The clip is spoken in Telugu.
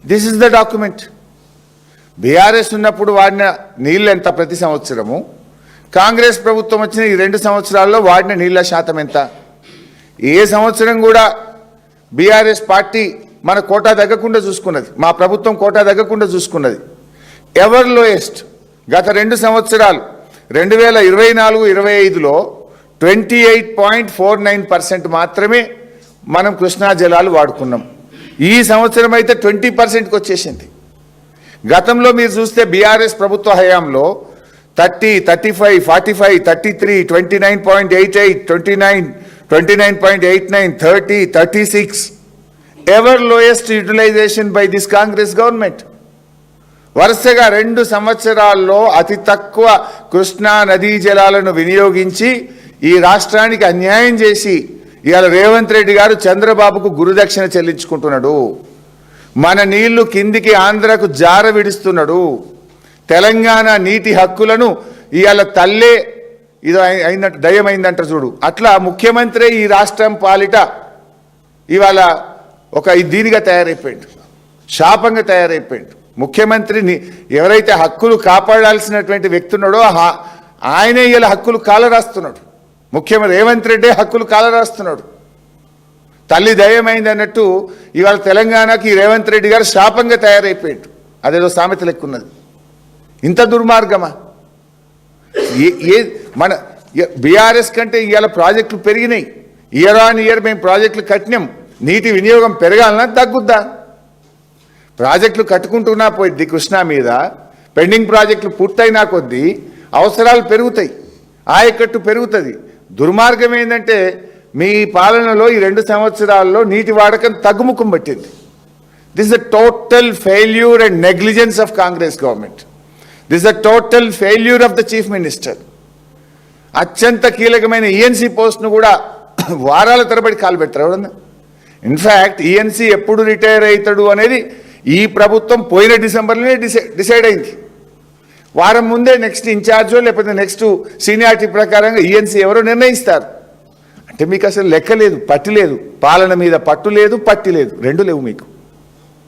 This is the document. BRS ఉన్నప్పుడు వాడిన నీళ్ళు ఎంత ప్రతి సంవత్సరము, కాంగ్రెస్ ప్రభుత్వం వచ్చిన ఈ 2 సంవత్సరాల్లో వాడిన నీళ్ళ శాతం ఎంత? ఏ సంవత్సరం కూడా బీఆర్ఎస్ పార్టీ మన కోటా తగ్గకుండా చూసుకున్నది, మా ప్రభుత్వం కోటా తగ్గకుండా చూసుకున్నది. ఎవర్ లోయెస్ట్ గత 2 సంవత్సరాలు 2024-25లో 28.49% మాత్రమే మనం కృష్ణా జలాలు వాడుకున్నాం. ఈ సంవత్సరం అయితే 20%కి వచ్చేసింది. గతంలో మీరు చూస్తే బీఆర్ఎస్ ప్రభుత్వ హయాంలో 30, 35, 45, 33, 29.88, 29, 29.89, 30, 36 ever lowest utilization by this Congress government. వరుసగా 2 సంవత్సరాల్లో అతి తక్కువ కృష్ణా నదీ జలాలను వినియోగించి ఈ రాష్ట్రానికి అన్యాయం చేసి ఇవాళ రేవంత్ రెడ్డి గారు చంద్రబాబుకు గురుదక్షిణ చెల్లించుకుంటున్నాడు. మన నీళ్లు కిందికి ఆంధ్రకు జార విడుస్తున్నాడు. తెలంగాణ నీటి హక్కులను ఇవాళ తల్లే ఇది అయినట్టు దయమైందంట చూడు, అట్లా ముఖ్యమంత్రి ఈ రాష్ట్రం పాలిట ఇవాళ ఒక దీనిగా తయారైపోయాడు, శాపంగా తయారైపోయాడు. ముఖ్యమంత్రిని ఎవరైతే హక్కులు కాపాడాల్సినటువంటి వ్యక్తి ఉన్నాడో ఆయనే ఇలా హక్కులు కాలరాస్తున్నాడు. ముఖ్యమంత్రి రేవంత్ రెడ్డి హక్కులు కాలరాస్తున్నాడు. తల్లి దయమైంది అన్నట్టు ఇవాళ తెలంగాణకి రేవంత్ రెడ్డి గారు శాపంగా తయారైపోయాడు. అదేదో సామెత లెక్కున్నది. ఇంత దుర్మార్గమా? మన బీఆర్ఎస్ కంటే ఇవాళ ప్రాజెక్టులు పెరిగినాయి. ఇయర్ ఆన్ ఇయర్ మేము ప్రాజెక్టులు కట్టినాం. నీటి వినియోగం పెరగాలన్నా తగ్గుద్దా? ప్రాజెక్టులు కట్టుకుంటున్నా పోయిద్ది కృష్ణా మీద. పెండింగ్ ప్రాజెక్టులు పూర్తయినా కొద్దీ అవసరాలు పెరుగుతాయి, ఆయకట్టు పెరుగుతుంది. దుర్మార్గం ఏంటంటే మీ పాలనలో ఈ 2 సంవత్సరాల్లో నీటి వాడకం తగ్గుముఖం పట్టింది. This is a total failure and negligence of Congress government. This is a total failure of the chief minister. అత్యంత కీలకమైన ఈఎన్సీ పోస్ట్ను కూడా వారాల తరబడి కాలు పెడతారు ఎవరన్నా. ఇన్ఫ్యాక్ట్ ఈఎన్సీ ఎప్పుడు రిటైర్ అవుతాడు అనేది ఈ ప్రభుత్వం పోయిన డిసెంబర్లోనే డిసైడ్ అయింది. వారం ముందే నెక్స్ట్ ఇన్ఛార్జో లేకపోతే నెక్స్ట్ సీనియారిటీ ప్రకారంగా ఈఎన్సీ ఎవరో నిర్ణయిస్తారు. అంటే మీకు అసలు లెక్క లేదు, పట్టు లేదు, పాలన మీద పట్టు లేదు, పట్టి లేదు, 2 లేవు మీకు.